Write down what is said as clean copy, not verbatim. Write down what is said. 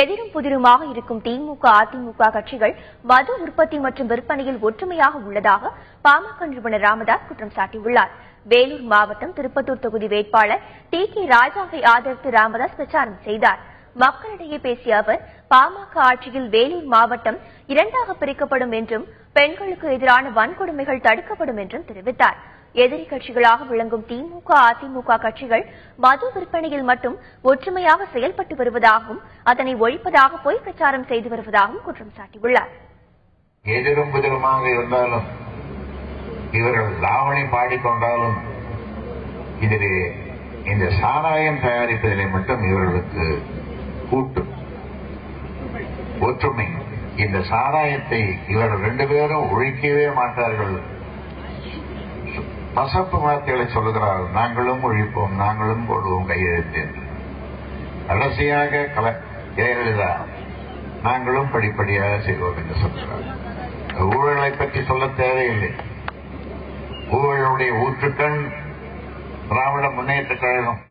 எதிரும் புதிருமாக இருக்கும் திமுக அதிமுக கட்சிகள் மது உற்பத்தி மற்றும் விற்பனையில் ஒற்றுமையாக உள்ளதாக பாமக நிறுவனர் ராமதாஸ் குற்றம் சாட்டியுள்ளார். வேலூர் மாவட்டம் திருப்பத்தூர் தொகுதி வேட்பாளர் டி.கே. ராஜாவை ஆதரித்து ராமதாஸ் பிரச்சாரம் செய்தார். மக்களிடையே பேசிய அவர், பாமக ஆட்சியில் வேலூர் மாவட்டம் இரண்டாக பிரிக்கப்படும் என்றும் பெண்களுக்கு எதிரான வன்கொடுமைகள் தடுக்கப்படும் என்றும் தெரிவித்தார். எதிரி கட்சிகளாக விளங்கும் திமுக அதிமுக கட்சிகள் மது விற்பனையில் மட்டும் ஒற்றுமையாக செயல்பட்டு வருவதாகவும் அதனை ஒழிப்பதாக பொய் பிரச்சாரம் செய்து வருவதாகவும் குற்றம் சாட்டியுள்ளார். எதிரும் புதிருமாக இருந்தாலும் இவர்கள் லாவணி பாடிக்கொண்டாலும் இதிலே இந்த சாராயம் தயாரிப்பதிலே மட்டும் இவர்களுக்கு கூட்டு ஒற்றுமை. இந்த சாராயத்தை இவர்கள் 2 பேரும் ஒழிக்கவே மாட்டார்கள். பசப்பு வார்த்தைகளை சொல்லுகிறார்கள், நாங்களும் ஒழிப்போம், நாங்களும் போடுவோம் கையெழுத்து என்று. கடைசியாக ஜெயலலிதா நாங்களும் படிப்படியாக செய்வோம் என்று சொல்கிறார். ஊழலை பற்றி சொல்ல தேவையில்லை. ஊழலுடைய ஊற்றுக்கண் திராவிட முன்னேற்ற கழகம்.